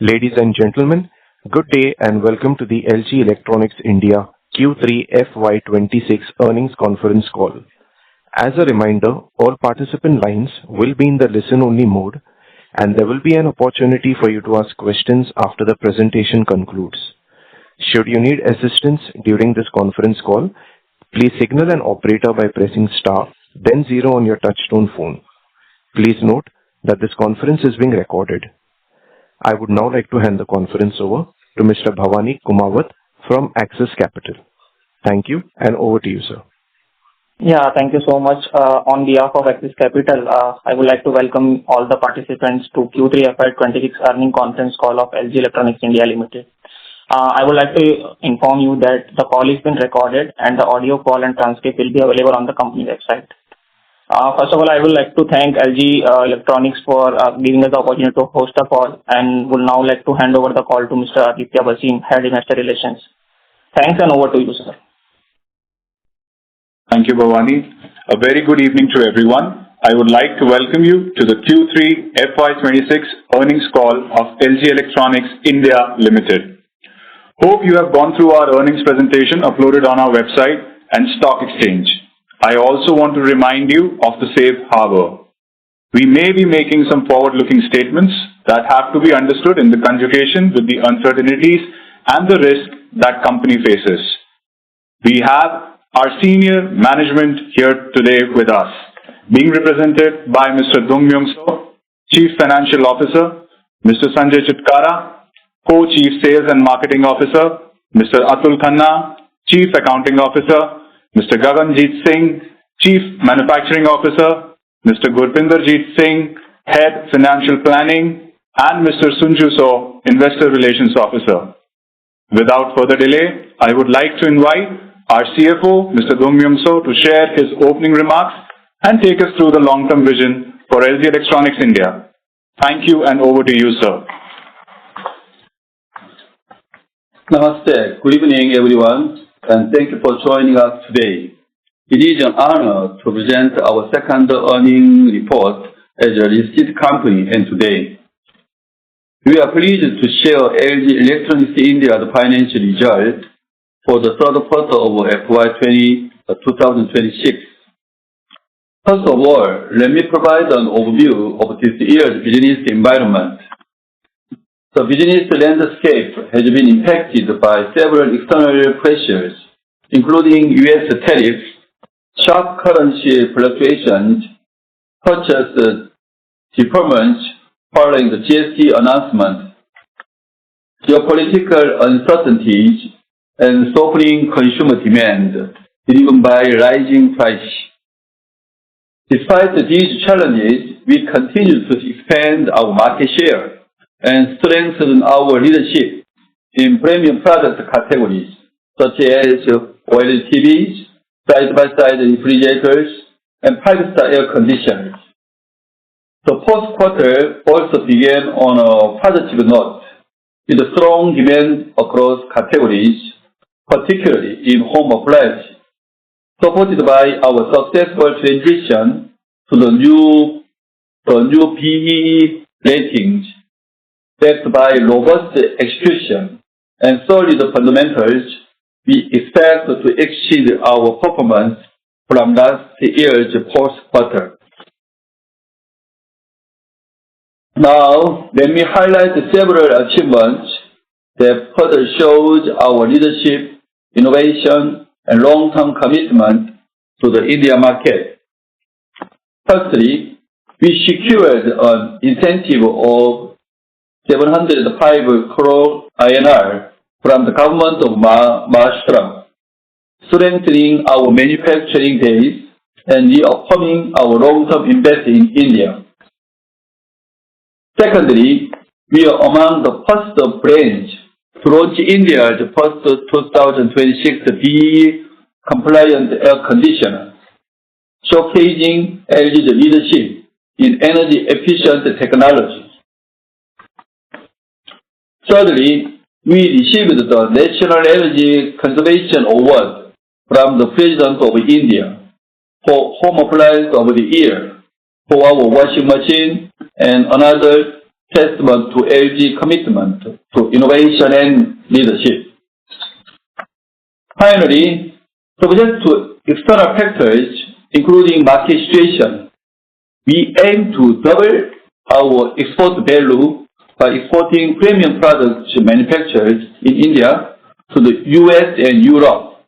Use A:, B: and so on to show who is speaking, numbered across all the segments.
A: Ladies and gentlemen, good day and welcome to the LG Electronics India Q3 FY26 earnings conference call. As a reminder, all participant lines will be in the listen-only mode, and there will be an opportunity for you to ask questions after the presentation concludes. Should you need assistance during this conference call, please signal an operator by pressing star, then zero on your touchtone phone. Please note that this conference is being recorded. I would now like to hand the conference over to Mr. Bhavani Kumawat from Axis Capital. Thank you, and over to you, sir.
B: Yeah, thank you so much. On behalf of Axis Capital, I would like to welcome all the participants to Q3 FY26 earnings conference call of LG Electronics India Limited. I would like to inform you that the call is being recorded and the audio call and transcript will be available on the company website. First of all, I would like to thank LG Electronics for giving us the opportunity to host the call, and would now like to hand over the call to Mr. Aditya Bhasin, Head Investor Relations. Thanks, and over to you, sir.
C: Thank you, Bhavani. A very good evening to everyone. I would like to welcome you to the Q3 FY26 earnings call of LG Electronics India Limited. Hope you have gone through our earnings presentation uploaded on our website and stock exchange. I also want to remind you of the safe harbor. We may be making some forward-looking statements that have to be understood in the conjugation with the uncertainties and the risk that company faces. We have our senior management here today with us, being represented by Mr. Dong Myung-so, Chief Financial Officer, Mr. Sanjay Chitkara, Co-Chief Sales and Marketing Officer, Mr. Atul Khanna, Chief Accounting Officer, Mr. Gaganjeet Singh, Chief Manufacturing Officer, Mr. Gurpinderjeet Singh, Head Financial Planning, and Mr. Sunju So, Investor Relations Officer. Without further delay, I would like to invite our CFO, Mr. Dong Myung-so, to share his opening remarks and take us through the long-term vision for LG Electronics India. Thank you, and over to you, sir.
D: Namaste. Good evening, everyone, and thank you for joining us today. It is an honor to present our second earnings report as a listed company and today. We are pleased to share LG Electronics India's financial result for the third quarter of FY2026. First of all, let me provide an overview of this year's business environment. The business landscape has been impacted by several external pressures, including U.S. tariffs, sharp currency fluctuations, purchase deferments following the GST announcement, geopolitical uncertainties, and softening consumer demand driven by rising prices. Despite these challenges, we continue to expand our market share and strengthen our leadership in premium product categories such as OLED TVs, side-by-side refrigerators, and 5-star air conditioners. The fourth quarter also began on a positive note, with strong demand across categories, particularly in home appliances, supported by our successful transition to the new BEE ratings, backed by robust execution and solid fundamentals. We expect to exceed our performance from last year's fourth quarter. Now, let me highlight several achievements that further shows our leadership, innovation, and long-term commitment to the India market. Firstly, we secured an incentive of 705 crore INR from the government of Maharashtra, strengthening our manufacturing base and reaffirming our long-term investment in India. Secondly, we are among the first brands to launch India's first 2026 BEE compliant air conditioner, showcasing LG's leadership in energy efficient technology. Thirdly, we received the National Energy Conservation Award from the President of India for Home Appliance of the Year for our washing machine and another testament to LG commitment to innovation and leadership. Finally, subject to external factors, including market situation, we aim to double our export value by exporting premium products manufactured in India to the US and Europe,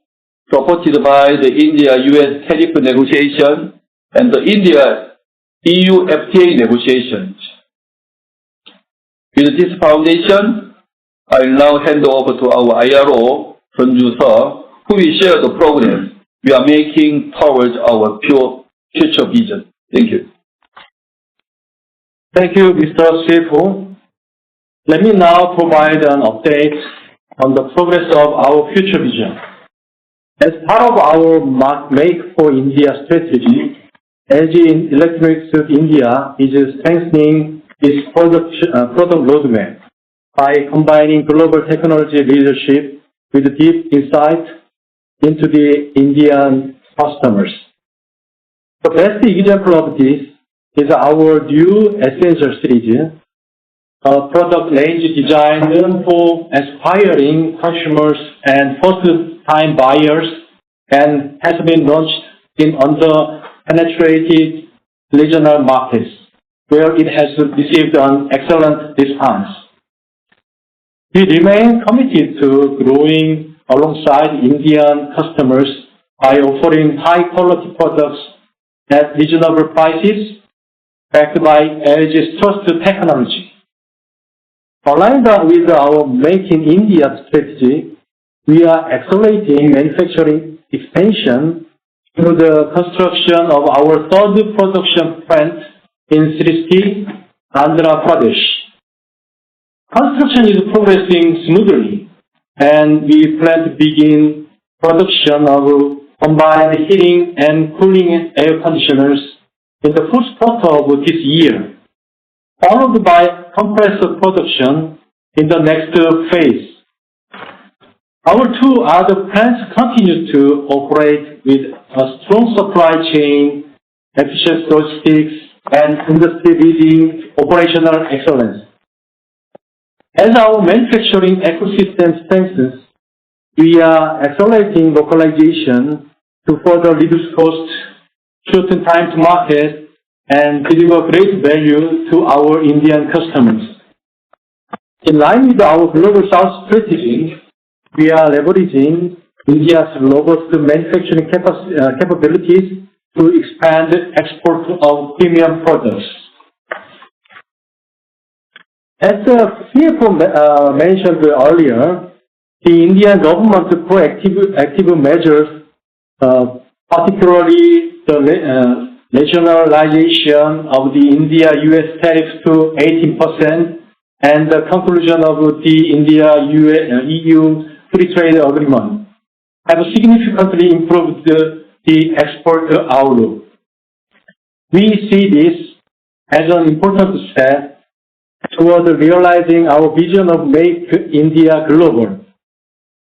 D: supported by the India-US tariff negotiation and the India-EU FTA negotiations. With this foundation, I will now hand over to our IRO, Sunju Seo, who will share the progress we are making towards our future vision. Thank you.
E: Thank you, Mr. CFO. Let me now provide an update on the progress of our future vision. As part of our Make for India strategy, LG Electronics India is strengthening its product roadmap by combining global technology leadership with deep insight into the Indian customers. The best example of this is our new Essential series, a product range designed for aspiring consumers and first-time buyers and has been launched in under-penetrated regional markets, where it has received an excellent response. We remain committed to growing alongside Indian customers by offering high-quality products at reasonable prices, backed by LG's trusted technology. Aligned with our Make in India strategy, we are accelerating manufacturing expansion through the construction of our third production plant in Srishti, Andhra Pradesh. Construction is progressing smoothly, and we plan to begin production of combined heating and cooling air conditioners in the first quarter of this year, followed by compressor production in the next phase. Our two other plants continue to operate with a strong supply chain, efficient logistics, and industry-leading operational excellence. As our manufacturing ecosystem strengthens, we are accelerating localization to further reduce costs, shorten time to market, and deliver great value to our Indian customers. In line with our Global South strategy, we are leveraging India's robust manufacturing capabilities to expand export of premium products. As the CFO mentioned earlier, the Indian government proactive measures, particularly the nationalization of the India-US tariffs to 18% and the conclusion of the India-EU free trade agreement, have significantly improved the export outlook. We see this as an important step toward realizing our vision of Make India Global.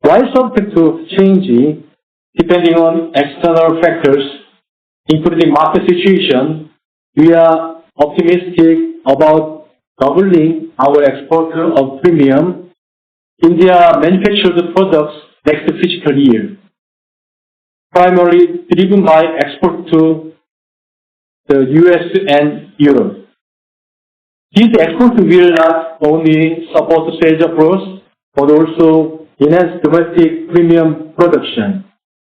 E: While subject to change, depending on external factors, including market situation, we are optimistic about doubling our export of premium India manufactured products next fiscal year, primarily driven by export to the US and Europe. These exports will not only support sales growth, but also enhance domestic premium production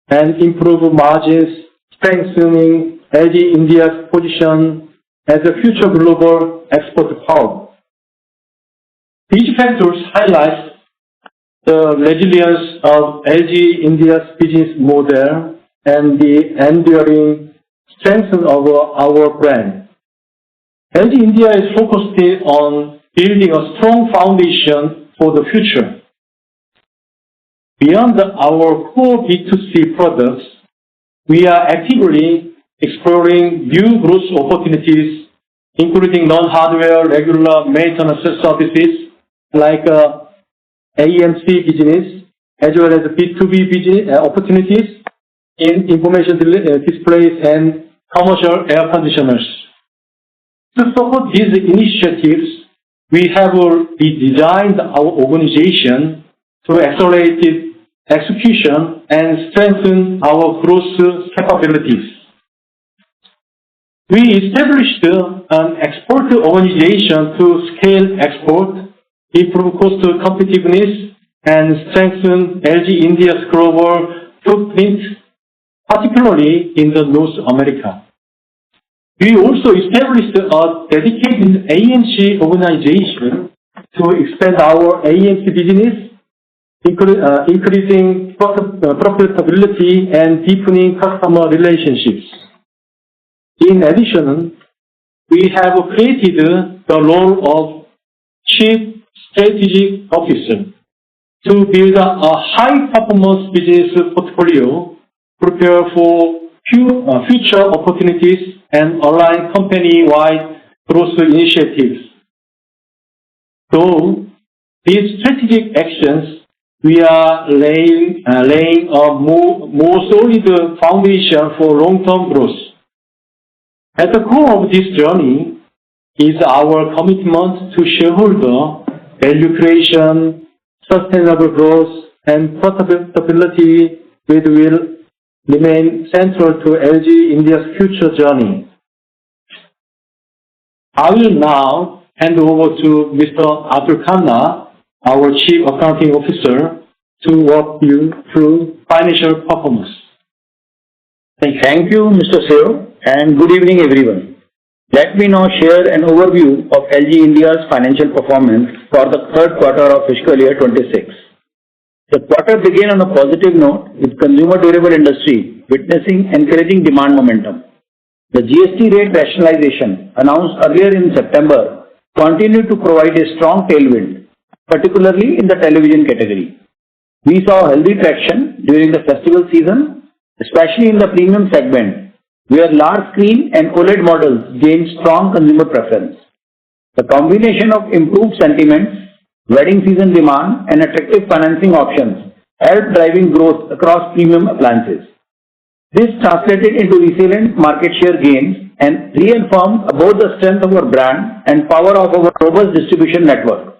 E: and improve margins, strengthening LG India's position as a future global export hub. These factors highlight the resilience of LG India's business model and the enduring strength of our brand. LG India is focused on building a strong foundation for the future. Beyond our core B2C products, we are actively exploring new growth opportunities, including non-hardware regular maintenance services like AMC business, as well as B2B business opportunities in information displays and commercial air conditioners. To support these initiatives, we have redesigned our organization to accelerate execution and strengthen our growth capabilities. We established an export organization to scale export, improve cost competitiveness, and strengthen LG India's global footprint, particularly in North America. We also established a dedicated AMC organization to expand our AMC business, increasing profitability and deepening customer relationships. In addition, we have created the role of Chief Strategic Officer to build a high-performance business portfolio, prepare for future opportunities, and align company-wide growth initiatives. Through these strategic actions, we are laying a more solid foundation for long-term growth. At the core of this journey is our commitment to shareholder value creation, sustainable growth, and profitability, which will remain central to LG India's future journey. I will now hand over to Mr. Abdul Khanna, our Chief Accounting Officer, to walk you through financial performance.
F: Thank you, Mr. Seo, and good evening, everyone. Let me now share an overview of LG India's financial performance for the third quarter of fiscal year 26. The quarter began on a positive note with consumer durable industry witnessing encouraging demand momentum. The GST rate rationalization announced earlier in September continued to provide a strong tailwind, particularly in the television category. We saw healthy traction during the festival season, especially in the premium segment, where large screen and OLED models gained strong consumer preference. The combination of improved sentiments, wedding season demand, and attractive financing options helped driving growth across premium appliances. This translated into resilient market share gains and reaffirmed both the strength of our brand and power of our robust distribution network.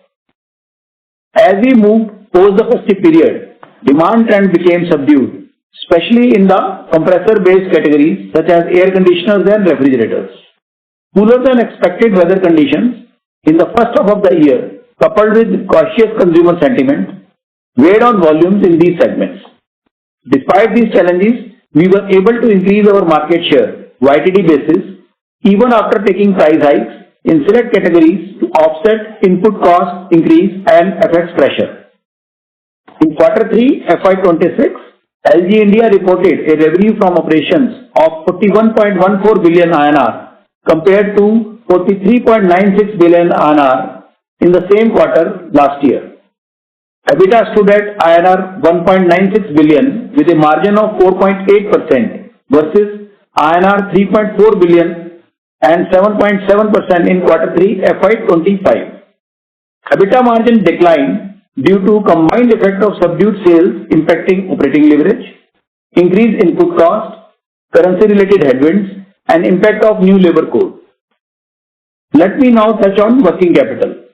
F: As we moved post the festive period, demand trend became subdued, especially in the compressor-based categories such as air conditioners and refrigerators. Cooler than expected weather conditions in the first half of the year, coupled with cautious consumer sentiment, weighed on volumes in these segments. Despite these challenges, we were able to increase our market share YTD basis even after taking price hikes in select categories to offset input cost increase and FX pressure. In Q3 FY26, LG India reported a revenue from operations of 41.14 billion INR compared to 43.96 billion INR in the same quarter last year. EBITDA stood at INR 1.96 billion with a margin of 4.8% versus INR 3.4 billion and 7.7% in Q3 FY25. EBITDA margin declined due to combined effect of subdued sales impacting operating leverage, increased input cost, currency-related headwinds, and impact of new labor code. Let me now touch on working capital.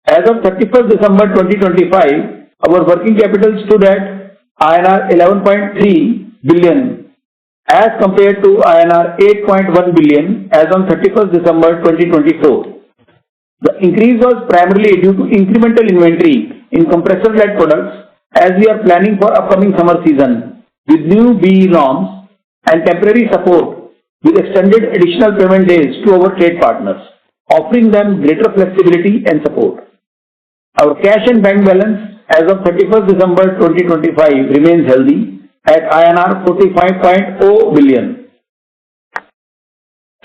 F: As of 31st December 2025, our working capital stood at INR 11.3 billion as compared to INR 8.1 billion as on 31st December 2024. The increase was primarily due to incremental inventory in compressor-led products as we are planning for upcoming summer season with new BE norms and temporary support with extended additional payment days to our trade partners, offering them greater flexibility and support. Our cash and bank balance as of 31st December 2025 remains healthy at INR 45.0 billion.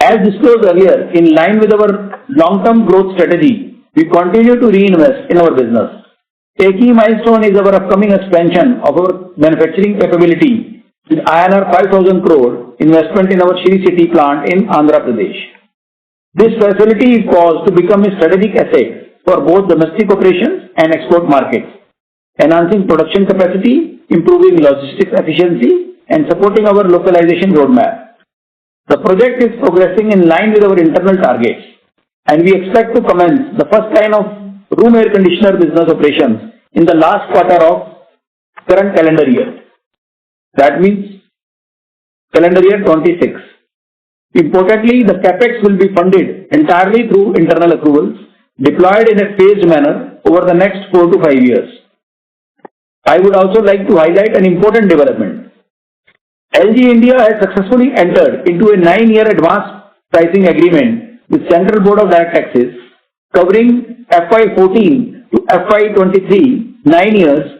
F: As disclosed earlier, in line with our long-term growth strategy, we continue to reinvest in our business. A key milestone is our upcoming expansion of our manufacturing capability with INR 5,000 crore investment in our Sri City plant in Andhra Pradesh. This facility is poised to become a strategic asset for both domestic operations and export markets, enhancing production capacity, improving logistics efficiency, and supporting our localization roadmap. The project is progressing in line with our internal targets, and we expect to commence the first line of room air conditioner business operations in the last quarter of current calendar year. That means calendar year 26. Importantly, the capex will be funded entirely through internal accruals deployed in a phased manner over the next 4 to 5 years. I would also like to highlight an important development. LG India has successfully entered into a 9-year advance pricing agreement with Central Board of Direct Taxes covering FY14 to FY23, 9 years.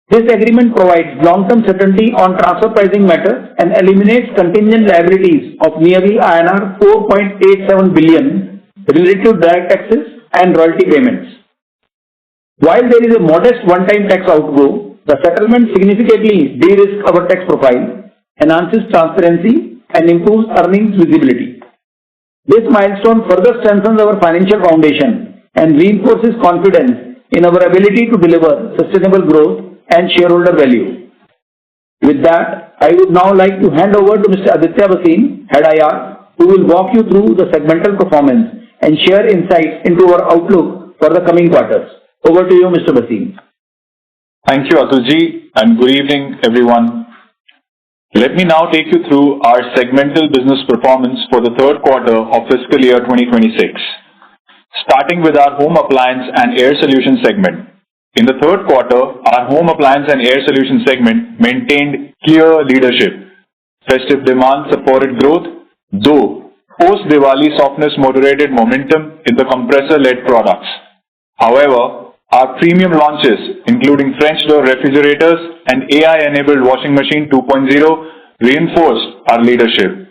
F: This agreement provides long-term certainty on transfer pricing matters and eliminates contingent liabilities of nearly INR 4.87 billion related to direct taxes and royalty payments. While there is a modest one-time tax outgo, the settlement significantly de-risks our tax profile, enhances transparency, and improves earnings visibility. This milestone further strengthens our financial foundation and reinforces confidence in our ability to deliver sustainable growth and shareholder value. With that, I would now like to hand over to Mr. Aditya Bhasin, Head IR, who will walk you through the segmental performance and share insights into our outlook for the coming quarters. Over to you, Mr. Bhasin.
C: Thank you, Atulji, and good evening, everyone. Let me now take you through our segmental business performance for the third quarter of fiscal year 2026, starting with our Home Appliance and Air Solutions segment. In the third quarter, our Home Appliance and Air Solutions segment maintained clear leadership. Festive demand supported growth, though post-Diwali softness moderated momentum in the compressor-led products. However, our premium launches, including French door refrigerators and AI-enabled washing machine 2.0, reinforced our leadership.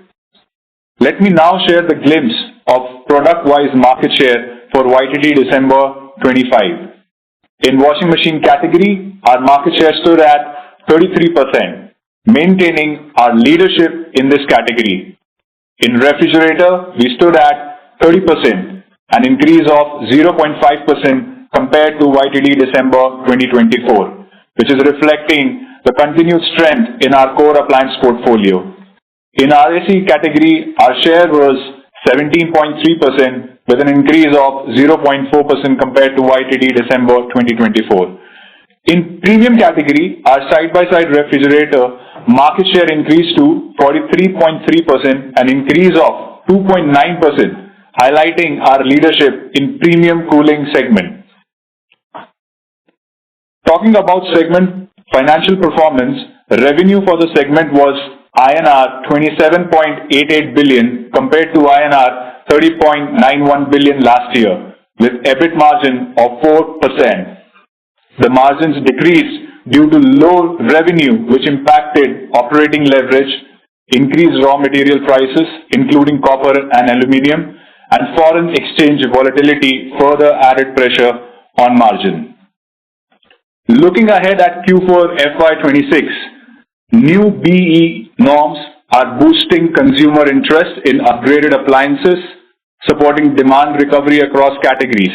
C: Let me now share the glimpse of product-wise market share for YTD December 25. In washing machine category, our market share stood at 33%, maintaining our leadership in this category. In refrigerator, we stood at 30%, an increase of 0.5% compared to YTD December 2024, which is reflecting the continued strength in our core appliance portfolio. In RAC category, our share was 17.3%, with an increase of 0.4% compared to YTD December 2024. In premium category, our side-by-side refrigerator market share increased to 43.3%, an increase of 2.9%, highlighting our leadership in premium cooling segment. Talking about segment financial performance, revenue for the segment was INR 27.88 billion compared to INR 30.91 billion last year, with EBIT margin of 4%. The margins decreased due to low revenue, which impacted operating leverage, increased raw material prices, including copper and aluminium, and foreign exchange volatility further added pressure on margin. Looking ahead at Q4 FY26, new BEE norms are boosting consumer interest in upgraded appliances, supporting demand recovery across categories.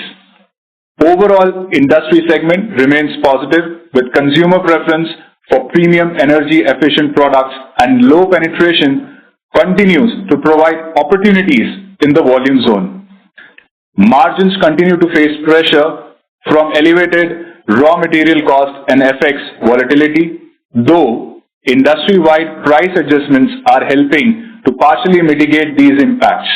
C: Overall, industry segment remains positive, with consumer preference for premium energy-efficient products and low penetration continues to provide opportunities in the volume zone. Margins continue to face pressure from elevated raw material costs and FX volatility, though industry-wide price adjustments are helping to partially mitigate these impacts.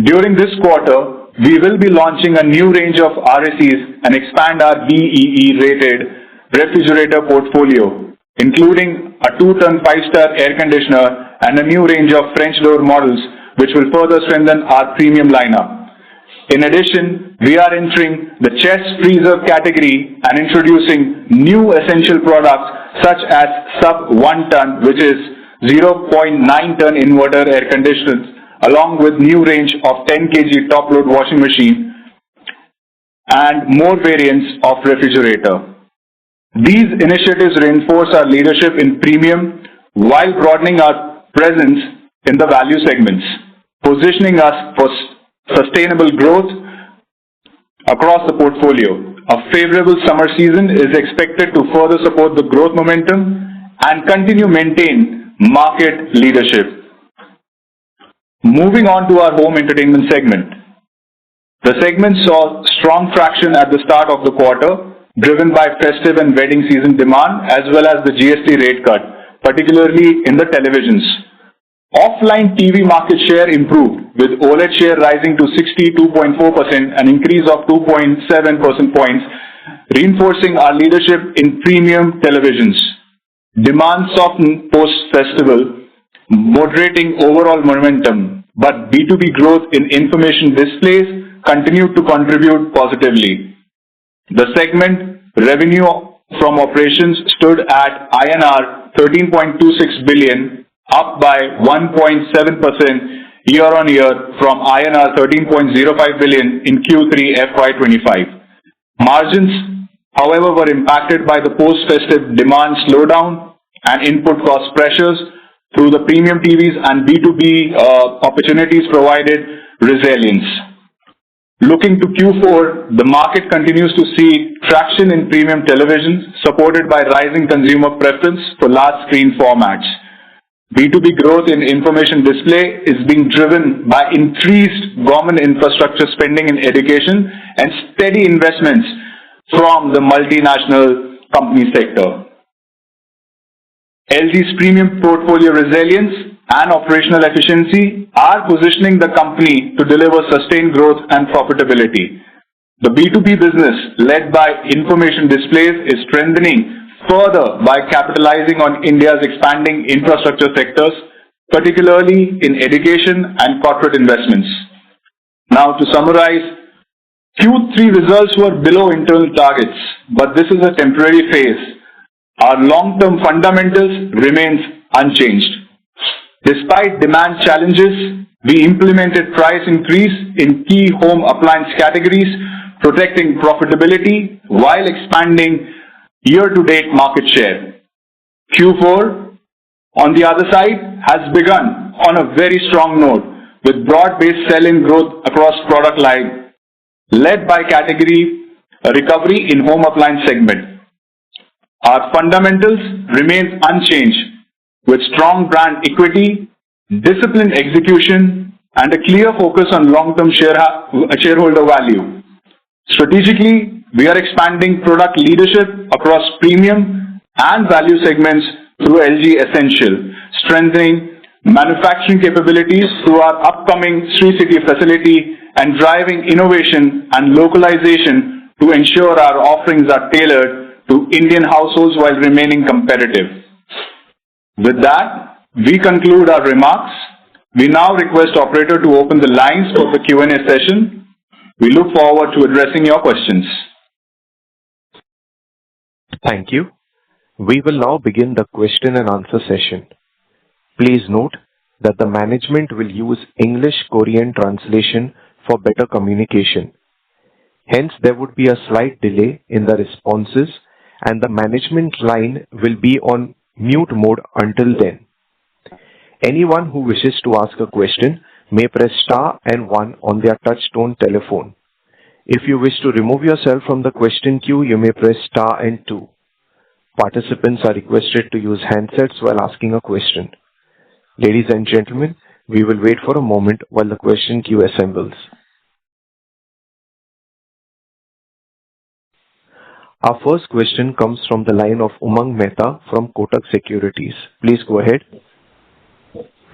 C: During this quarter, we will be launching a new range of RACs and expand our BEE-rated refrigerator portfolio, including a 2-ton 5-star air conditioner and a new range of French door models, which will further strengthen our premium lineup. In addition, we are entering the chest freezer category and introducing new essential products such as sub 1 ton, which is 0.9 ton inverter air conditioners, along with new range of 10 kg top load washing machine and more variants of refrigerator. These initiatives reinforce our leadership in premium while broadening our presence in the value segments, positioning us for sustainable growth across the portfolio. A favorable summer season is expected to further support the growth momentum and continue maintain market leadership. Moving on to our home entertainment segment. The segment saw strong traction at the start of the quarter, driven by festive and wedding season demand as well as the GST rate cut, particularly in the televisions. Offline TV market share improved, with OLED share rising to 62.4%, an increase of 2.7 percentage points, reinforcing our leadership in premium televisions. Demand softened post-festival, moderating overall momentum, but B2B growth in information displays continued to contribute positively. The segment revenue from operations stood at INR 13.26 billion, up by 1.7% year-on-year from INR 13.05 billion in Q3 FY25. Margins, however, were impacted by the post-festive demand slowdown and input cost pressures. Through the premium TVs and B2B opportunities provided resilience. Looking to Q4, the market continues to see traction in premium televisions, supported by rising consumer preference for large screen formats. B2B growth in information display is being driven by increased government infrastructure spending in education and steady investments from the multinational company sector. LG's premium portfolio resilience and operational efficiency are positioning the company to deliver sustained growth and profitability. The B2B business, led by information displays, is strengthening further by capitalizing on India's expanding infrastructure sectors, particularly in education and corporate investments. Now, to summarize, Q3 results were below internal targets, but this is a temporary phase. Our long-term fundamentals remain unchanged. Despite demand challenges, we implemented price increase in key home appliance categories, protecting profitability while expanding year-to-date market share. Q4, on the other side, has begun on a very strong note, with broad-based sell-in growth across product line, led by category recovery in home appliance segment. Our fundamentals remain unchanged, with strong brand equity, disciplined execution, and a clear focus on long-term shareholder value. Strategically, we are expanding product leadership across premium and value segments through LG Essential, strengthening manufacturing capabilities through our upcoming Sri City facility, and driving innovation and localization to ensure our offerings are tailored to Indian households while remaining competitive. With that, we conclude our remarks. We now request operator to open the lines for the Q&A session. We look forward to addressing your questions.
A: Thank you. We will now begin the question and answer session. Please note that the management will use English-Korean translation for better communication. Hence, there would be a slight delay in the responses, and the management line will be on mute mode until then. Anyone who wishes to ask a question may press star and 1 on their touch-tone telephone. If you wish to remove yourself from the question queue, you may press star and 2. Participants are requested to use handsets while asking a question. Ladies and gentlemen, we will wait for a moment while the question queue assembles. Our first question comes from the line of Umang Mehta from Kotak Securities. Please go ahead.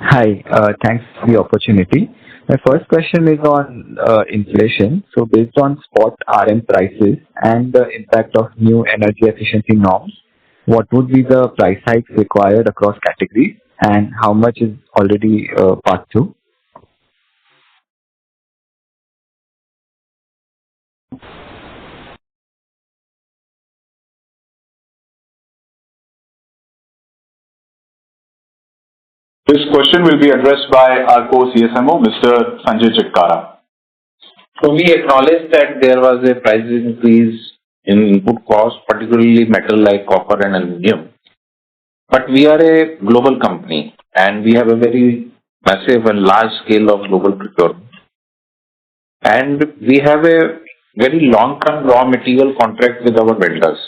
G: Hi, thanks for the opportunity. My first question is on inflation. So based on spot RM prices and the impact of new energy efficiency norms, what would be the price hikes required across categories and how much is already passed through?
C: This question will be addressed by our co-CSMO, Mr. Sanjay Chitkara.
H: So we acknowledge that there was a price increase in input costs, particularly metal like copper and aluminium. But we are a global company and we have a very massive and large scale of global procurement. And we have a very long-term raw material contract with our vendors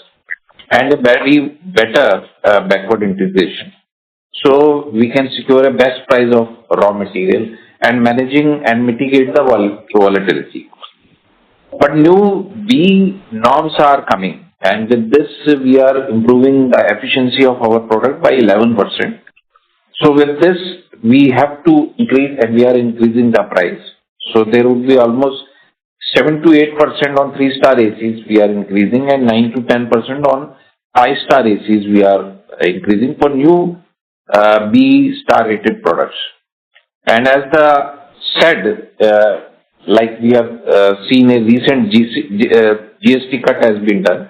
H: and a very better backward integration. So we can secure a best price of raw material and managing and mitigate the volatility. But new B norms are coming, and with this, we are improving the efficiency of our product by 11%. So with this, we have to increase, and we are increasing the price. So there would be almost 7 to 8% on 3-star ACs we are increasing, and 9 to 10% on 5-star ACs we are increasing for new B-star rated products. And as the said, like we have seen a recent GST cut has been done,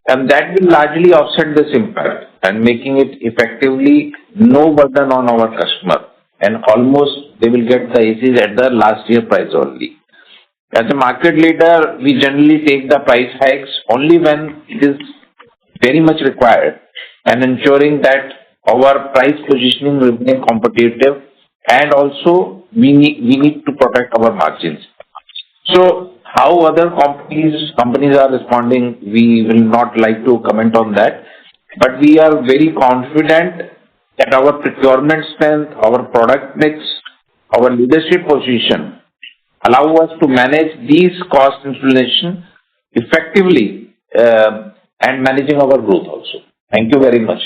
H: and that will largely offset this impact and making it effectively no burden on our customer, and almost they will get the ACs at the last year price only. As a market leader, we generally take the price hikes only when it is very much required, and ensuring that our price positioning remain competitive, and also we need to protect our margins. So how other companies are responding, we will not like to comment on that, but we are very confident that our procurement strength, our product mix, our leadership position allow us to manage these cost inflation effectively, and managing our growth also. Thank you very much.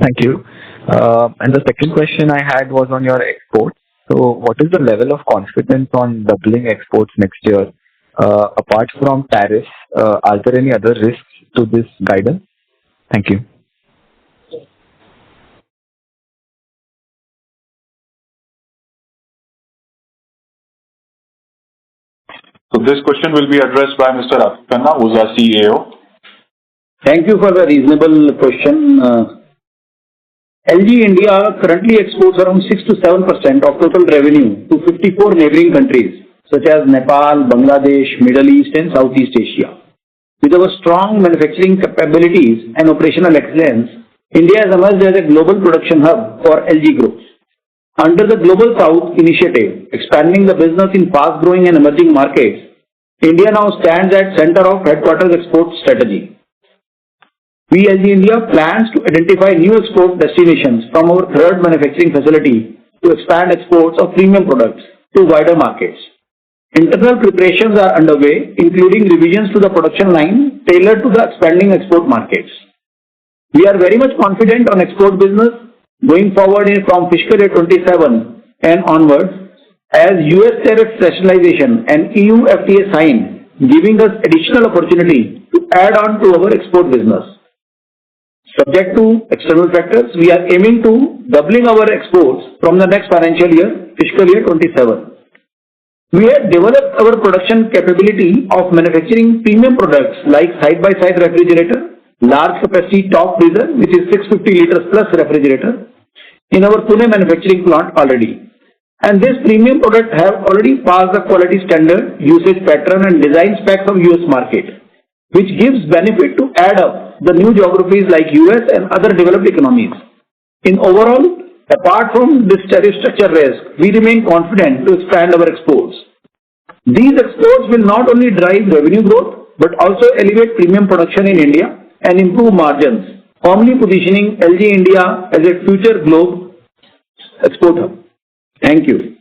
G: Thank you. And the second question I had was on your exports. So what is the level of confidence on doubling exports next year? Apart from tariffs, are there any other risks to this guidance? Thank you.
C: So this question will be addressed by Mr. Atul Khanna, who is our CEO.
F: Thank you for the reasonable question. LG India currently exports around 6 to 7% of total revenue to 54 neighboring countries such as Nepal, Bangladesh, Middle East and Southeast Asia. With our strong manufacturing capabilities and operational excellence, India has emerged as a global production hub for LG growth. Under the Global South initiative, expanding the business in fast-growing and emerging markets, India now stands at center of headquarters export strategy. We, LG India, plans to identify new export destinations from our third manufacturing facility to expand exports of premium products to wider markets. Internal preparations are underway, including revisions to the production line tailored to the expanding export markets. We are very much confident on export business going forward from fiscal year 27 and onwards, as US tariff rationalization and EU FTA signed, giving us additional opportunity to add on to our export business. Subject to external factors, we are aiming to doubling our exports from the next financial year, fiscal year 27. We have developed our production capability of manufacturing premium products like side-by-side refrigerator, large capacity top freezer, which is 650 liters plus refrigerator, in our Pune manufacturing plant already. And this premium product have already passed the quality standard, usage pattern and design specs of US market, which gives benefit to add up the new geographies like US and other developed economies. In overall, apart from this tariff structure risk, we remain confident to expand our exports. These exports will not only drive revenue growth, but also elevate premium production in India and improve margins, firmly positioning LG India as a future globe exporter. Thank you.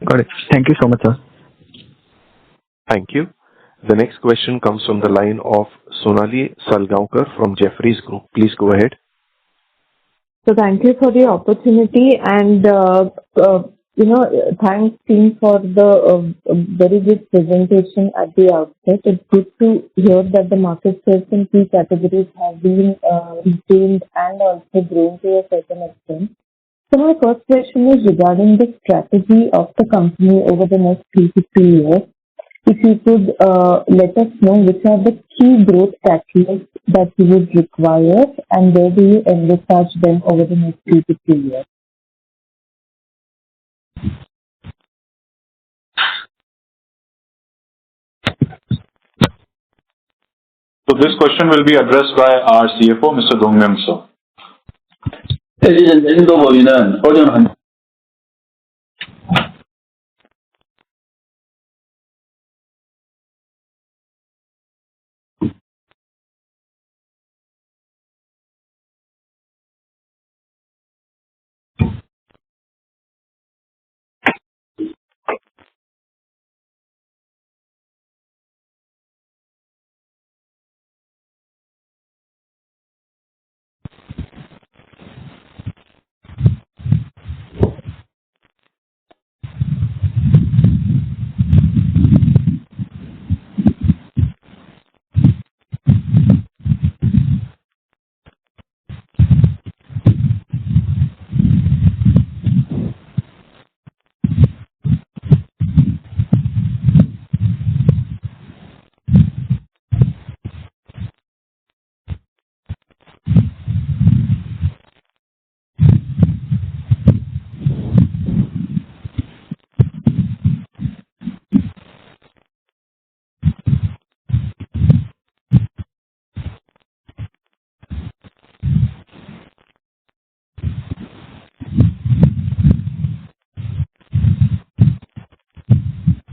G: Got it. Thank you so much, sir.
A: Thank you. The next question comes from the line of Sonali Salgaonkar from Jefferies Group. Please go ahead.
I: So thank you for the opportunity, and thanks team for the very good presentation at the outset. It's good to hear that the market shares in key categories have been retained and also grown to a certain extent. So my first question is regarding the strategy of the company over the next 3 to 3 years. If you could let us know which are the key growth catalysts that you would require, and where do you envisage them over the next 3 to 3 years?
C: So this question will be addressed by our CFO, Mr. Dongmyung Seo.
D: 인도 범위는 소련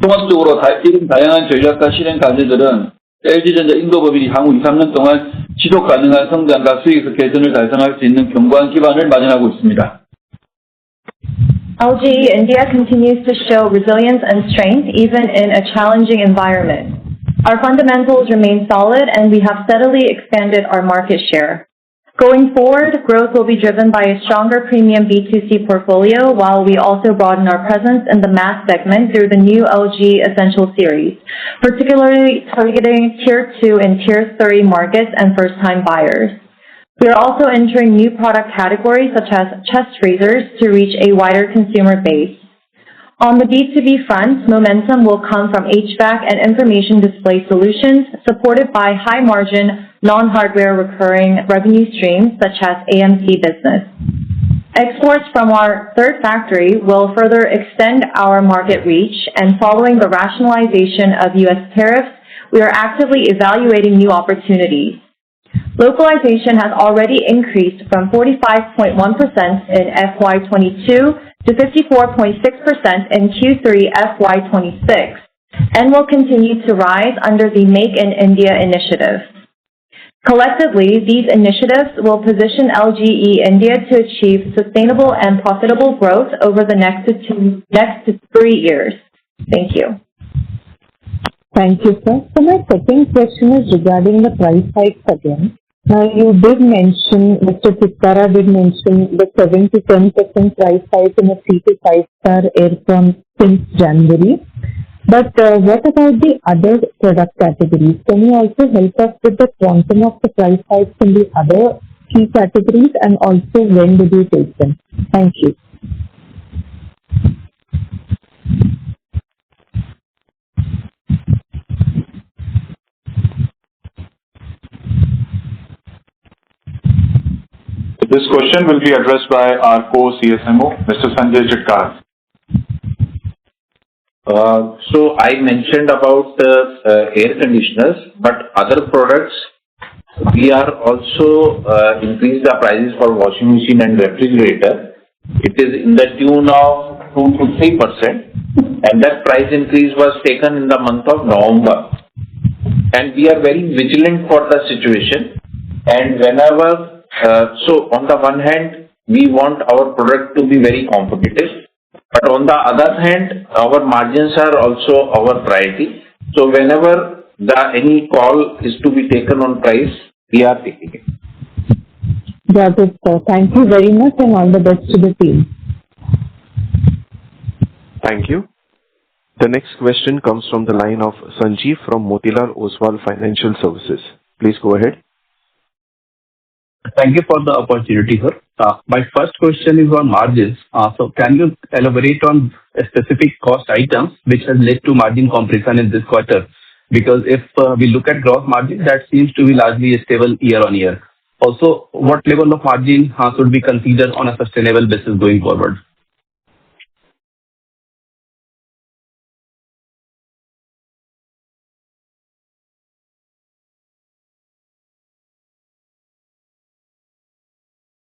D: 종합적으로 이런 다양한 전략과 실행 과제들은 LG전자 인도법인이 향후 2, 3년 동안 지속 가능한 성장과 수익 개선을 달성할 수 있는 견고한 기반을 마련하고 있습니다.
J: LG India continues to show resilience and strength even in a challenging environment. Our fundamentals remain solid and we have steadily expanded our market share. Going forward, growth will be driven by a stronger premium B2C portfolio while we also broaden our presence in the mass segment through the new LG Essential series, particularly targeting Tier 2 and Tier 3 markets and first-time buyers. We are also entering new product categories such as chest freezers to reach a wider consumer base. On the B2B front, momentum will come from HVAC and information display solutions supported by high-margin, non-hardware recurring revenue streams such as AMC business. Exports from our third factory will further extend our market reach, and following the rationalization of U.S. tariffs, we are actively evaluating new opportunities. Localization has already increased from 45.1% in FY22 to 54.6% in Q3 FY26 and will continue to rise under the Make in India initiative. Collectively, these initiatives will position LGE India to achieve sustainable and profitable growth over the next 3 years. Thank you.
I: Thank you, sir. So my second question is regarding the price hikes again. Now, you did mention, Mr. Chittara did mention the 7 to 10% price hike in a 3 to 5-star aircon since January. But what about the other product categories? Can you also help us with the quantum of the price hikes in the other key categories, and also when did you take them? Thank you.
C: This question will be addressed by our co-CSMO, Mr. Sanjay Chitkar.
H: So I mentioned about air conditioners, but other products, we are also increased the prices for washing machine and refrigerator. It is in the tune of 2 to 3%, and that price increase was taken in the month of November. And we are very vigilant for the situation, and whenever so on the one hand, we want our product to be very competitive, but on the other hand, our margins are also our priority. So whenever any call is to be taken on price, we are taking it.
I: Got it, sir. Thank you very much, and all the best to the team.
A: Thank you. The next question comes from the line of Sanjeev from Motilal Oswal Financial Services. Please go ahead.
K: Thank you for the opportunity, sir. My first question is on margins. So can you elaborate on specific cost items which has led to margin compression in this quarter? Because if we look at gross margin, that seems to be largely stable year on year. Also, what level of margin should be considered on a sustainable basis going forward?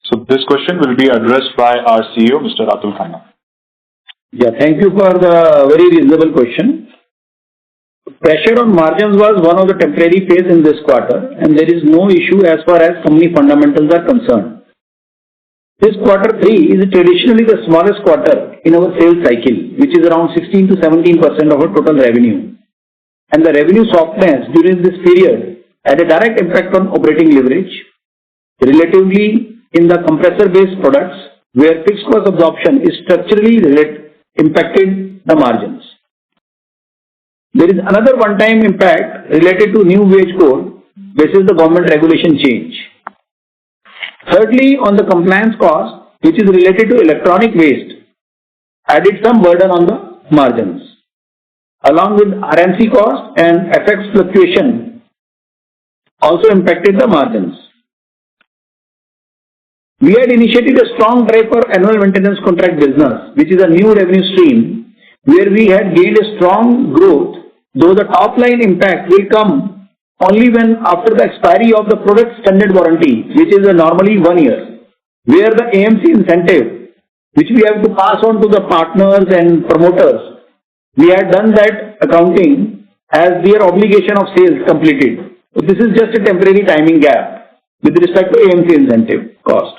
C: So this question will be addressed by our CEO, Mr. Atul Khanna.
F: Yeah, thank you for the very reasonable question. Pressure on margins was one of the temporary phase in this quarter, and there is no issue as far as company fundamentals are concerned. This quarter 3 is traditionally the smallest quarter in our sales cycle, which is around 16 to 17% of our total revenue. And the revenue softness during this period had a direct impact on operating leverage. Relatively, in the compressor-based products, where fixed cost absorption is structurally impacted the margins. There is another one-time impact related to new wage code, which is the government regulation change. Thirdly, on the compliance cost, which is related to electronic waste, added some burden on the margins. Along with RMC cost and FX fluctuation also impacted the margins. We had initiated a strong drive for annual maintenance contract business, which is a new revenue stream, where we had gained a strong growth, though the top line impact will come only when after the expiry of the product standard warranty, which is normally 1 year, where the AMC incentive, which we have to pass on to the partners and promoters, we had done that accounting as their obligation of sales completed. So this is just a temporary timing gap with respect to AMC incentive cost.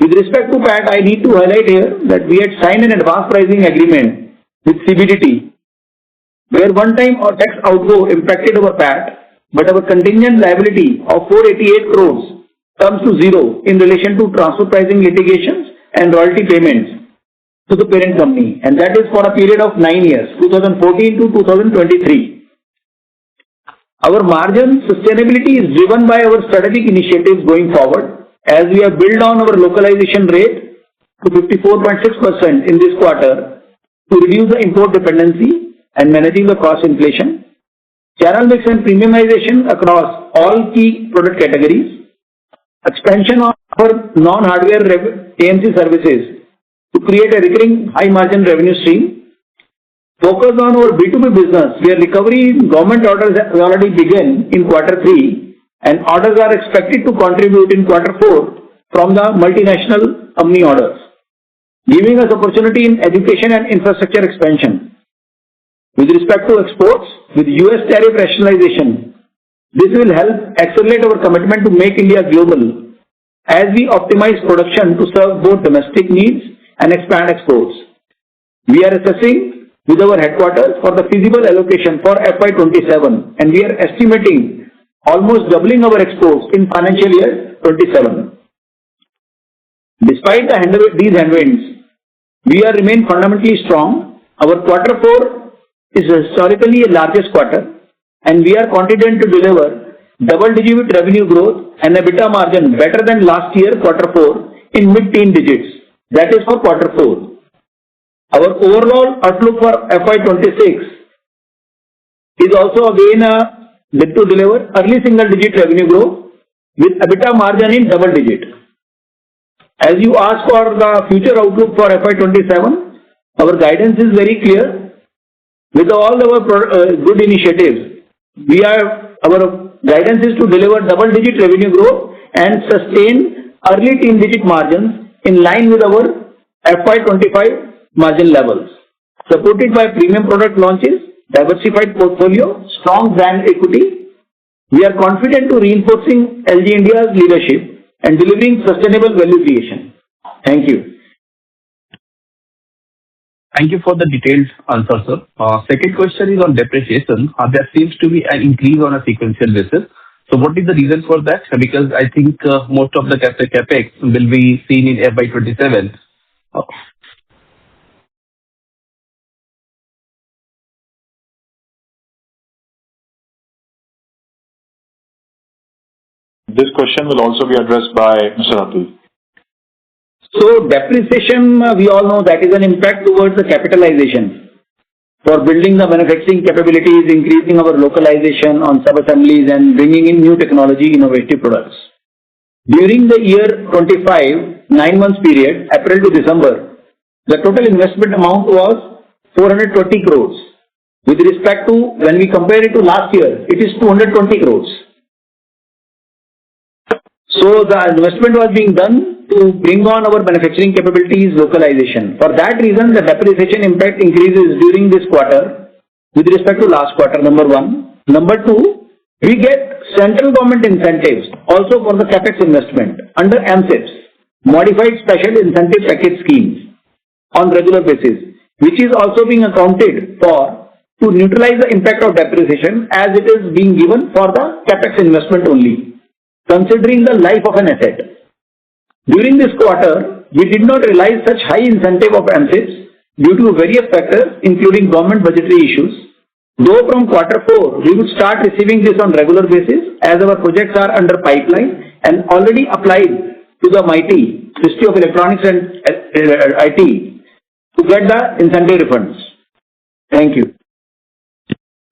F: With respect to PAT, I need to highlight here that we had signed an advance pricing agreement with CBDT, where one-time or tax outgo impacted our PAT, but our contingent liability of 488 crores comes to zero in relation to transfer pricing litigations and royalty payments to the parent company, and that is for a period of 9 years, 2014 to 2023. Our margin sustainability is driven by our strategic initiatives going forward, as we have built on our localization rate to 54.6% in this quarter to reduce the import dependency and managing the cost inflation, channel mix and premiumization across all key product categories, expansion of our non-hardware AMC services to create a recurring high-margin revenue stream, focus on our B2B business, where recovery in government orders have already begun in Q3, and orders are expected to contribute in Q4 from the multinational company orders, giving us opportunity in education and infrastructure expansion. With respect to exports, with US tariff rationalization, this will help accelerate our commitment to make India global as we optimize production to serve both domestic needs and expand exports. We are assessing with our headquarters for the feasible allocation for FY27, and we are estimating almost doubling our exports in financial year 27. Despite these headwinds, we are remain fundamentally strong. Our Q4 is historically a largest quarter, and we are confident to deliver double-digit revenue growth and EBITDA margin better than last year Q4 in mid-teen digits. That is for Q4. Our overall outlook for FY26 is also again to deliver early single-digit revenue growth with EBITDA margin in double digit. As you ask for the future outlook for FY27, our guidance is very clear. With all our good initiatives, our guidance is to deliver double-digit revenue growth and sustain early teen-digit margins in line with our FY25 margin levels, supported by premium product launches, diversified portfolio, strong brand equity. We are confident to reinforcing LG India's leadership and delivering sustainable value creation. Thank you.
K: Thank you for the detailed answer, sir. Second question is on depreciation. There seems to be an increase on a sequential basis. So what is the reason for that? Because I think most of the capex will be seen in FY27.
C: This question will also be addressed by Mr. Atul.
F: So depreciation, we all know that is an impact towards the capitalization for building the manufacturing capabilities, increasing our localization on sub-assemblies and bringing in new technology innovative products. During the year 25, 9 months period, April to December, the total investment amount was 420 crores. With respect to when we compare it to last year, it is 220 crores. So the investment was being done to bring on our manufacturing capabilities localization. For that reason, the depreciation impact increases during this quarter with respect to last quarter, number one. Number two, we get central government incentives also for the capex investment under MSIPs, Modified Special Incentive Package schemes, on regular basis, which is also being accounted for to neutralize the impact of depreciation as it is being given for the capex investment only, considering the life of an asset. During this quarter, we did not realize such high incentive of MSIPs due to various factors, including government budgetary issues. Though from Q4, we will start receiving this on regular basis as our projects are under pipeline and already applied to the MeitY, Ministry of Electronics and IT, to get the incentive refunds. Thank you.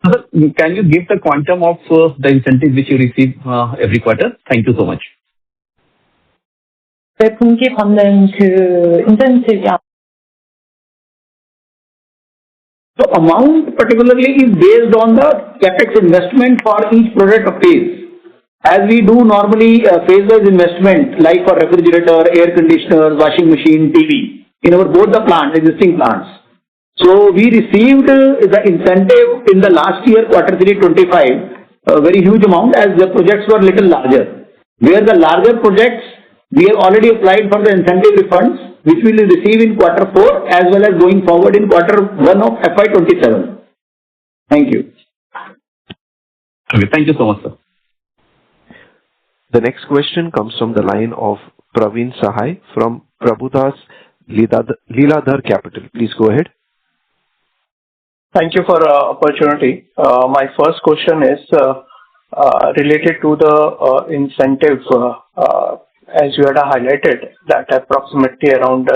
K: Sir, can you give the quantum of the incentive which you receive every quarter? Thank you so much.
I: 네, 분기 받는 그 인센티브
F: So amount particularly is based on the capex investment for each product of phase. As we do normally phase-wise investment like for refrigerator, air conditioners, washing machine, TV in our both the plants, existing plants. So we received the incentive in the last year, Q3 25, a very huge amount as the projects were little larger. Where the larger projects, we have already applied for the incentive refunds, which we will receive in Q4 as well as going forward in Q1 of FY27. Thank you.
K: Okay, thank you so much, sir.
A: The next question comes from the line of Praveen Sahai from Prabhudas Liladhar Capital. Please go ahead.
L: Thank you for the opportunity. My first question is related to the incentive. As you had highlighted, that approximately around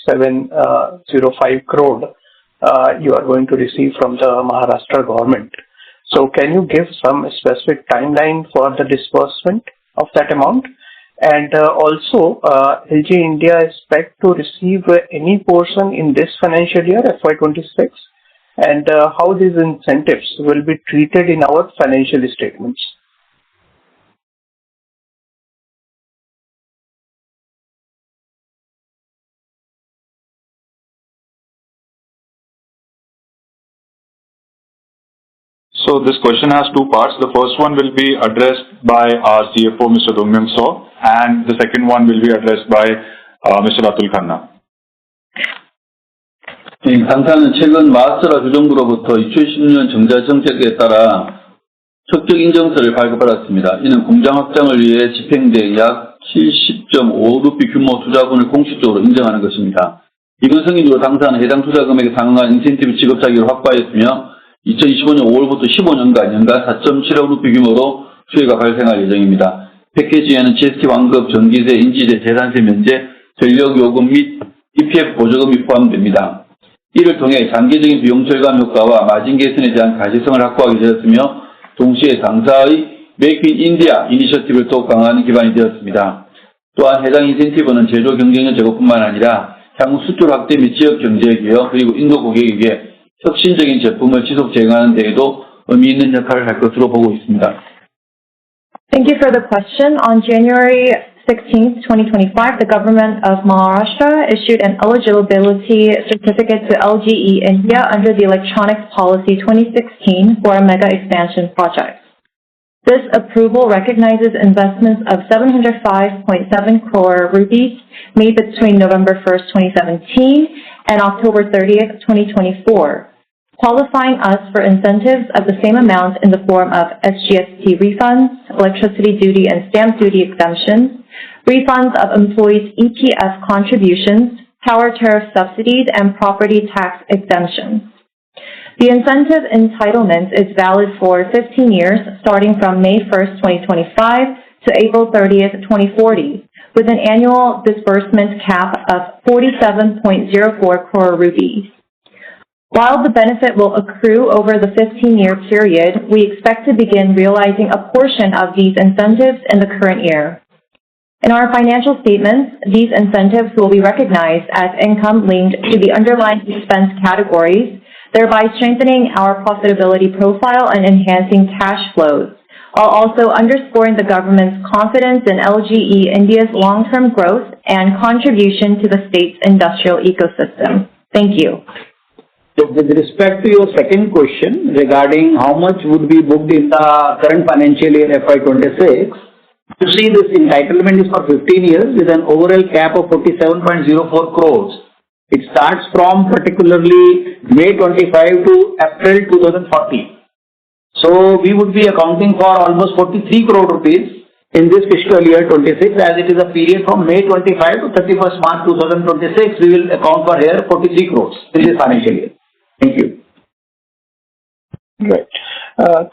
L: 705 crore you are going to receive from the Maharashtra government. So can you give some specific timeline for the disbursement of that amount? And also, LG India expect to receive any portion in this financial year, FY26? And how these incentives will be treated in our financial statements?
C: So this question has two parts. The first one will be addressed by our CFO, Mr. Dongmyung So, and the second one will be addressed by Mr. Atul Khanna.
D: 당사는 최근 마하스트라 주정부로부터 2010년 정자 정책에 따라 적격 인정서를 발급받았습니다. 이는 공장 확장을 위해 집행된 약 70.5루피 규모 투자분을 공식적으로 인정하는 것입니다. 이번 승인으로 당사는 해당 투자 금액에 상응한 인센티브 지급 자격을 확보하였으며 2025년 5월부터 15년간 연간 4.7억 루피 규모로 수혜가 발생할 예정입니다. 패키지에는 GST 완급, 전기세, 인지세, 재산세 면제, 전력요금 및 EPF 보조금이 포함됩니다. 이를 통해 장기적인 비용 절감 효과와 마진 개선에 대한 가시성을 확보하게 되었으며 동시에 당사의 메이크 인 인디아 이니셔티브를 더욱 강화하는 기반이 되었습니다. 또한 해당 인센티브는 제조 경쟁력 제고뿐만 아니라 향후 수출 확대 및 지역 경제 기여 그리고 인도 고객에게 혁신적인 제품을 지속 제공하는 데에도 의미 있는 역할을 할 것으로 보고 있습니다.
J: Thank you for the question. On January 16th, 2025, the government of Maharashtra issued an eligibility certificate to LGE India under the Electronics Policy 2016 for a mega expansion project. This approval recognizes investments of 705.7 crore rupees made between November 1st, 2017 and October 30th, 2024, qualifying us for incentives of the same amount in the form of SGST refunds, electricity duty and stamp duty exemptions, refunds of employees' EPF contributions, power tariff subsidies, and property tax exemptions. The incentive entitlement is valid for 15 years, starting from May 1st, 2025 to April 30th, 2040, with an annual disbursement cap of 47.04 crore rupees. While the benefit will accrue over the 15-year period, we expect to begin realizing a portion of these incentives in the current year. In our financial statements, these incentives will be recognized as income linked to the underlying expense categories, thereby strengthening our profitability profile and enhancing cash flows, while also underscoring the government's confidence in LGE India's long-term growth and contribution to the state's industrial ecosystem. Thank you.
F: So with respect to your second question regarding how much would be booked in the current financial year FY26, you see this entitlement is for 15 years with an overall cap of 47.04 crores. It starts from particularly May 25 to April 2040. So we would be accounting for almost 43 crore rupees in this fiscal year 26, as it is a period from May 25 to 31st March 2026. We will account for here 43 crores in this financial year. Thank you.
L: Right.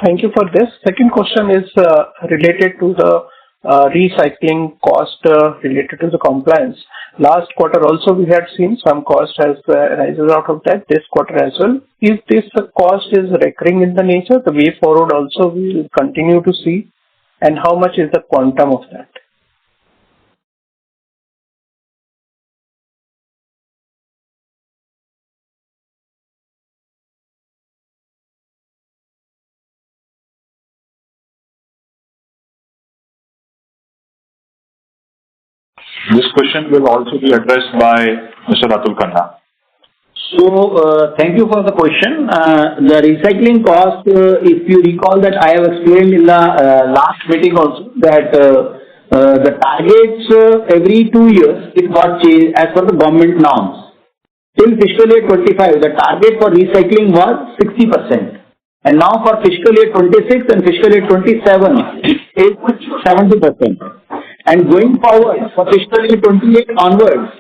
L: Thank you for this. Second question is related to the recycling cost related to the compliance. Last quarter also we had seen some cost has rises out of that this quarter as well. If this cost is recurring in the nature, the way forward also we will continue to see, and how much is the quantum of that?
C: This question will also be addressed by Mr. Atul Khanna.
F: Thank you for the question. The recycling cost, if you recall that I have explained in the last meeting also that the targets every 2 years it got changed as per the government norms. Till fiscal year 25, the target for recycling was 60%. And now for fiscal year 26 and fiscal year 27, it is 70%. And going forward, for fiscal year 28 onwards,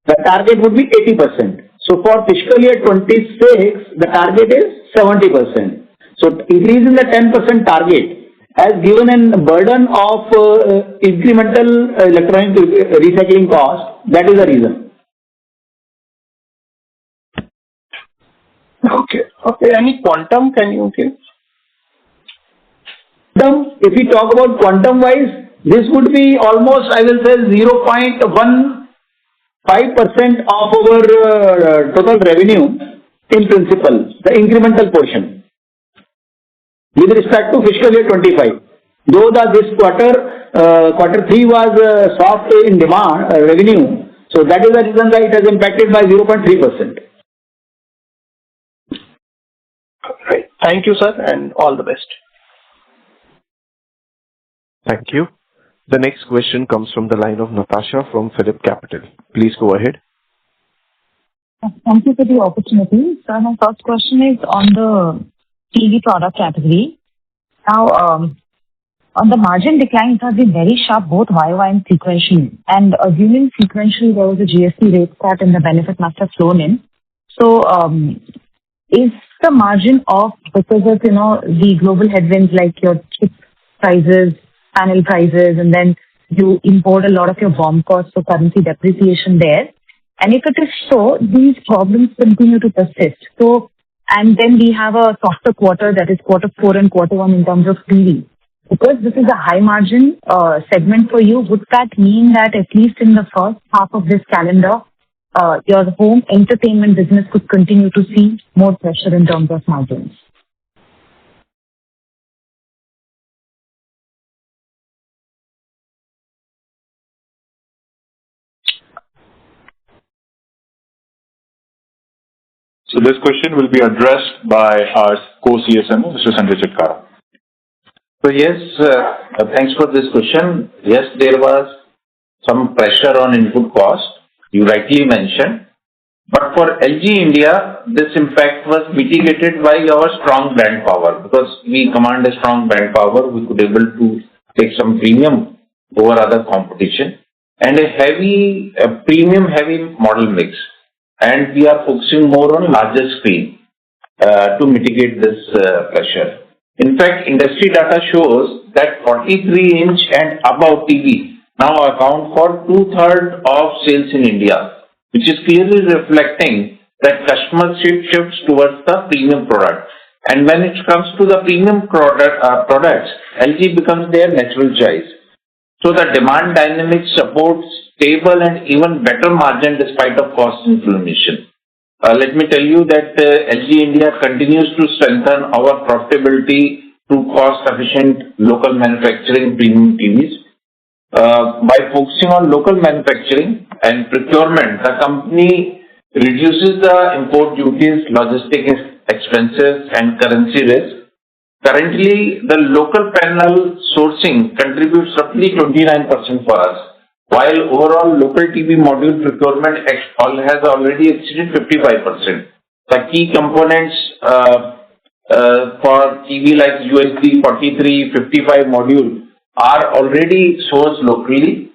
F: the target would be 80%. So for fiscal year 26, the target is 70%. So increasing the 10% target has given a burden of incremental electronic recycling cost. That is the reason.
L: Okay. Any quantum can you give?
F: Quantum, if we talk about quantum wise, this would be almost, I will say, 0.15% of our total revenue in principle, the incremental portion, with respect to fiscal year 25. Though this quarter 3 was soft in demand revenue, so that is the reason that it has impacted by 0.3%.
L: Right. Thank you, sir, and all the best.
A: Thank you. The next question comes from the line of Natasha from Phillip Capital. Please go ahead.
M: Thank you for the opportunity. So my first question is on the TV product category. Now, on the margin decline, it has been very sharp, both YOY and sequentially. And assuming sequentially there was a GST rate cut and the benefit must have flown in. So, is the margin off because of, the global headwinds like your chip prices, panel prices, and then you import a lot of your BOM costs, so currency depreciation there? And if it is so, these problems continue to persist. So, and then we have a softer quarter, that is quarter 4 and quarter 1 in terms of TV. Because this is a high margin segment for you, would that mean that at least in the first half of this calendar, your home entertainment business could continue to see more pressure in terms of margins?
C: So this question will be addressed by our co-CSMO, Mr. Sanjay Chitkara.
H: So yes, thanks for this question. Yes, there was some pressure on input cost, you rightly mentioned. But for LG India, this impact was mitigated by our strong brand power. Because we command a strong brand power, we could able to take some premium over other competition and a premium heavy model mix. And we are focusing more on larger screen to mitigate this pressure. In fact, industry data shows that 43-inch and above TV now account for 2/3 of sales in India, which is clearly reflecting that customer shifts towards the premium product. And when it comes to the premium products, LG becomes their natural choice. So the demand dynamics supports stable and even better margin despite of cost inflation. Let me tell you that LG India continues to strengthen our profitability through cost-efficient local manufacturing premium TVs. By focusing on local manufacturing and procurement, the company reduces the import duties, logistics expenses, and currency risk. Currently, the local panel sourcing contributes roughly 29% for us, while overall local TV module procurement has already exceeded 55%. The key components for TV like USB 43, 55 module are already sourced locally.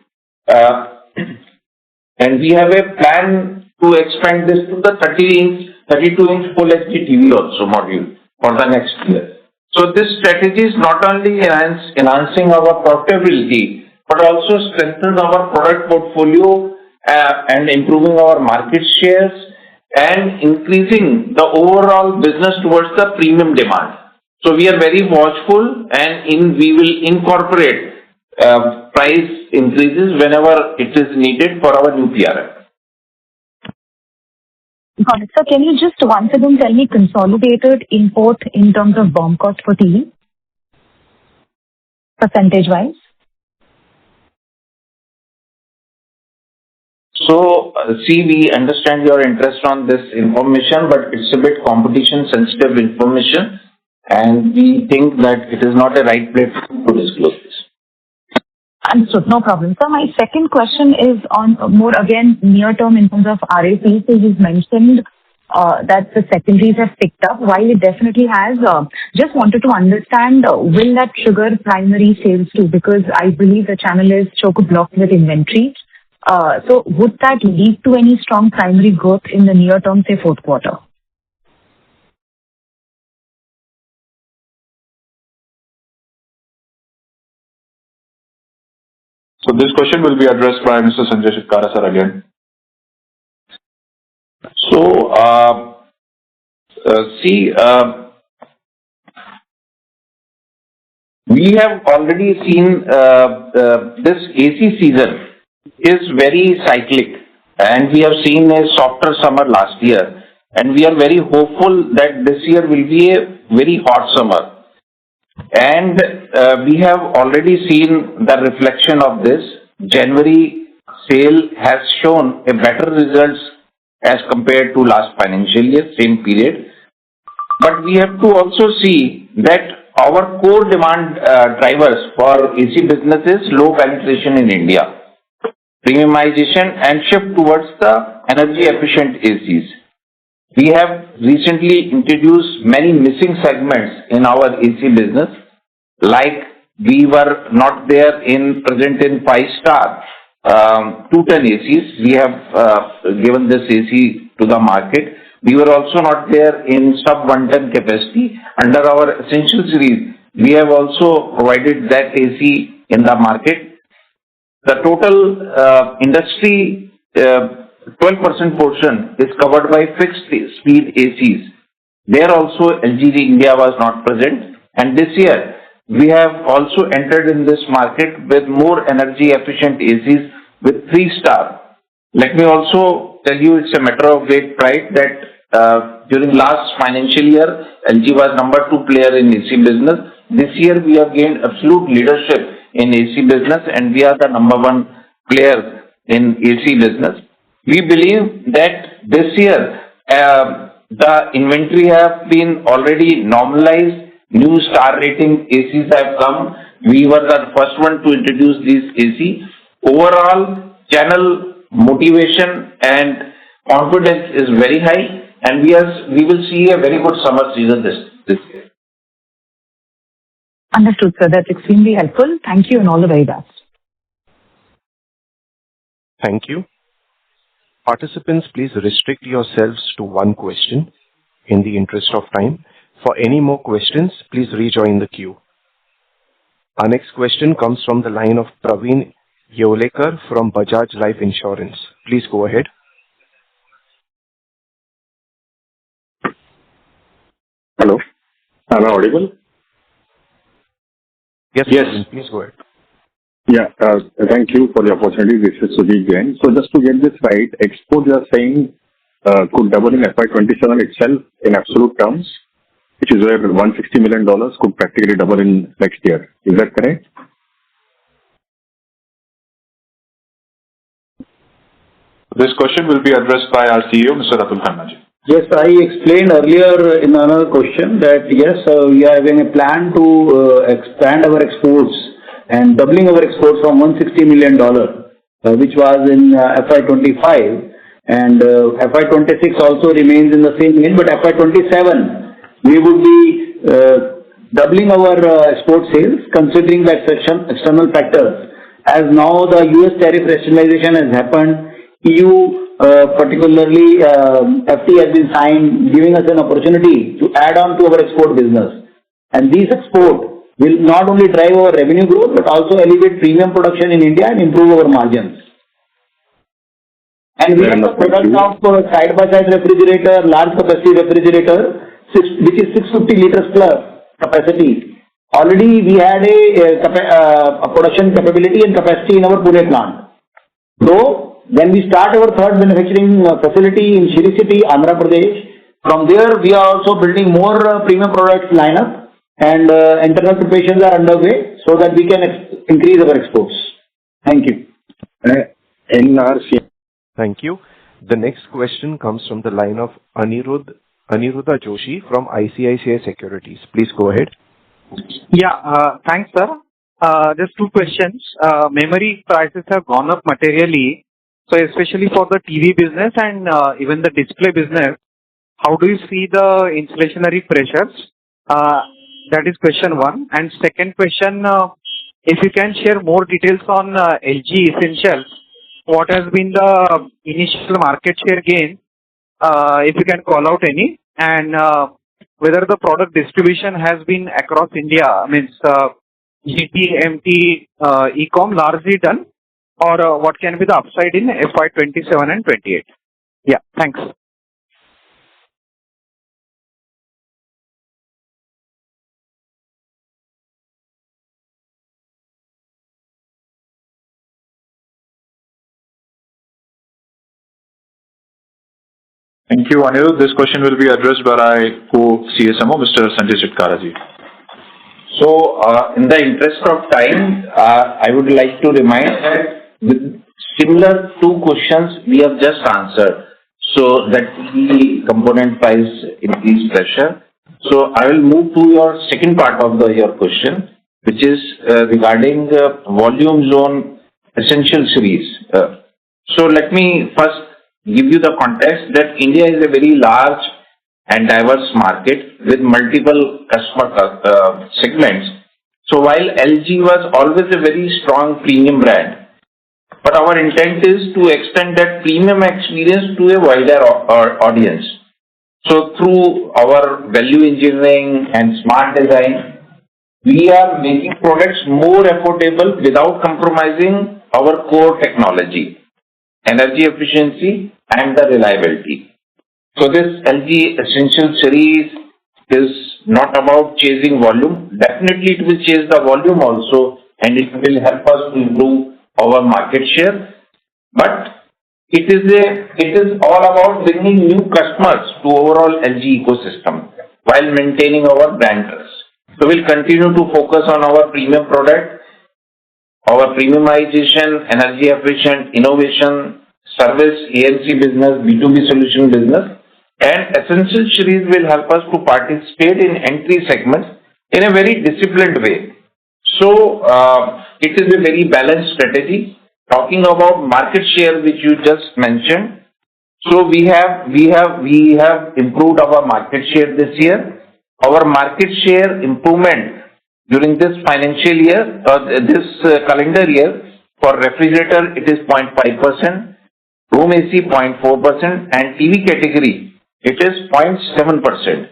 H: And we have a plan to expand this to the 32-inch Full HD TV also module for the next year. So this strategy is not only enhancing our profitability, but also strengthens our product portfolio and improving our market shares and increasing the overall business towards the premium demand. So we are very watchful and we will incorporate price increases whenever it is needed for our new PRM.
M: Got it. So can you just once again tell me consolidated import in terms of BOM cost for TV? Percentage-wise?
H: So, see, we understand your interest on this information, but it's a bit competition-sensitive information, and we think that it is not a right place to disclose this.
M: Understood. No problem. So my second question is on more again near term in terms of RAP. So you've mentioned that the secondaries have picked up. While it definitely has, just wanted to understand, will that trigger primary sales too? Because I believe the channel is choke-blocked with inventory. So would that lead to any strong primary growth in the near term, say fourth quarter?
C: So this question will be addressed by Mr. Sanjay Shitkara sir again.
H: So, see, we have already seen this AC season is very cyclic, and we have seen a softer summer last year, and we are very hopeful that this year will be a very hot summer. And we have already seen the reflection of this. January sale has shown a better results as compared to last financial year, same period. But we have to also see that our core demand drivers for AC business is low penetration in India, premiumization and shift towards the energy efficient ACs. We have recently introduced many missing segments in our AC business, like we were not there present in 5-star 2-ton ACs. We have given this AC to the market. We were also not there in sub 1-ton capacity. Under our Essential series, we have also provided that AC in the market. The total industry 12% portion is covered by fixed speed ACs. There also LG India was not present, and this year we have also entered in this market with more energy efficient ACs with 3-star. Let me also tell you, it's a matter of great pride that during last financial year, LG was number 2 player in AC business. This year we have gained absolute leadership in AC business, and we are the number 1 player in AC business. We believe that this year the inventory have been already normalized. New star rating ACs have come. We were the first one to introduce these AC. Overall, channel motivation and confidence is very high, and we will see a very good summer season this year.
M: Understood, sir. That's extremely helpful. Thank you and all the very best.
A: Thank you. Participants, please restrict yourselves to one question in the interest of time. For any more questions, please rejoin the queue. Our next question comes from the line of Praveen Yolekar from Bajaj Life Insurance. Please go ahead.
N: Hello. Am I audible?
A: Yes. Praveen, please go ahead.
N: Yeah. Thank you for the opportunity. This is Sujit Jain. So just to get this right, export you are saying could double in FY27 itself in absolute terms, which is where $160 million could practically double in next year. Is that correct?
C: This question will be addressed by our CEO, Mr. Atul Khanna.
F: Yes, I explained earlier in another question that yes, we are having a plan to expand our exports and doubling our exports from $160 million, which was in FY25, and FY26 also remains in the same range, but FY27 we would be doubling our export sales, considering the external factors. As now the US tariff rationalization has happened, EU, particularly FTA has been signed, giving us an opportunity to add on to our export business. And these export will not only drive our revenue growth, but also elevate premium production in India and improve our margins. And we have the product of side-by-side refrigerator, large capacity refrigerator, which is 650 liters plus capacity. Already we had a production capability and capacity in our Pune plant. So when we start our third manufacturing facility in Shri City, Andhra Pradesh, from there we are also building more premium products lineup, and internal preparations are underway so that we can increase our exports. Thank you.
N: In our
A: Thank you. The next question comes from the line of Aniruddha Joshi from ICICI Securities. Please go ahead.
O: Yeah, thanks, sir. Just two questions. Memory prices have gone up materially, so especially for the TV business and even the display business, how do you see the inflationary pressures? That is question one. And second question, if you can share more details on LG Essentials, what has been the initial market share gain, if you can call out any, and whether the product distribution has been across India, means GT, MT, e-com largely done, or what can be the upside in FY27 and 28? Yeah, thanks.
C: Thank you, Anirudh. This question will be addressed by co-CSMO, Mr. Sanjay Chitkaraji.
H: So, in the interest of time, I would like to remind that with similar two questions we have just answered. So that the component price increase pressure. So I will move to your second part of your question, which is regarding volume zone essential series. So let me first give you the context that India is a very large and diverse market with multiple customer segments. So while LG was always a very strong premium brand, but our intent is to extend that premium experience to a wider audience. So through our value engineering and smart design, we are making products more affordable without compromising our core technology, energy efficiency, and the reliability. So this LG Essential Series is not about chasing volume. Definitely it will chase the volume also, and it will help us to improve our market share. But it is all about bringing new customers to overall LG ecosystem while maintaining our brand trust. So we'll continue to focus on our premium product, our premiumization, energy efficient, innovation, service, AMC business, B2B solution business, and Essential Series will help us to participate in entry segments in a very disciplined way. So it is a very balanced strategy. Talking about market share, which you just mentioned, so we have improved our market share this year. Our market share improvement during this financial year, this calendar year, for refrigerator it is 0.5%, room AC 0.4%, and TV category it is 0.7%.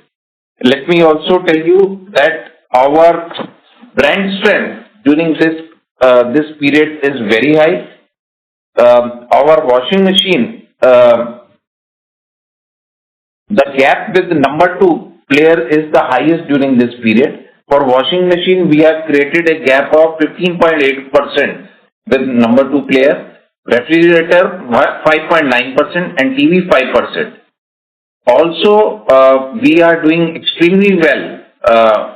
H: Let me also tell you that our brand strength during this period is very high. Our washing machine, the gap with the number 2 player is the highest during this period. For washing machine, we have created a gap of 15.8% with number 2 player, refrigerator 5.9%, and TV 5%. Also, we are doing extremely well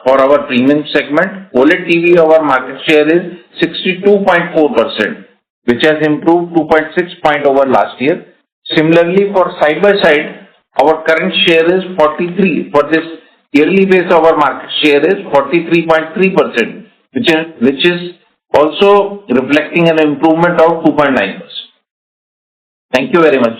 H: for our premium segment. OLED TV, our market share is 62.4%, which has improved 2.6 points over last year. Similarly, for side-by-side, our current share is 43. For this yearly base, our market share is 43.3%, which is also reflecting an improvement of 2.9%. Thank you very much.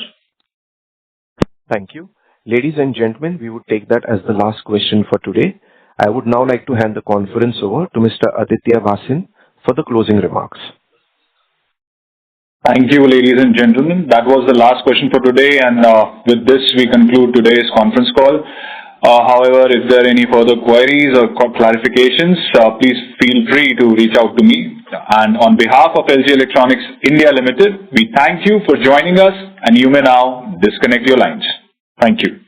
A: Thank you. Ladies and gentlemen, we would take that as the last question for today. I would now like to hand the conference over to Mr. Aditya Vasin for the closing remarks.
C: Thank you, ladies and gentlemen. That was the last question for today, and with this we conclude today's conference call. However, if there are any further queries or clarifications, please feel free to reach out to me. And on behalf of LG Electronics India Limited, we thank you for joining us, and you may now disconnect your lines. Thank you.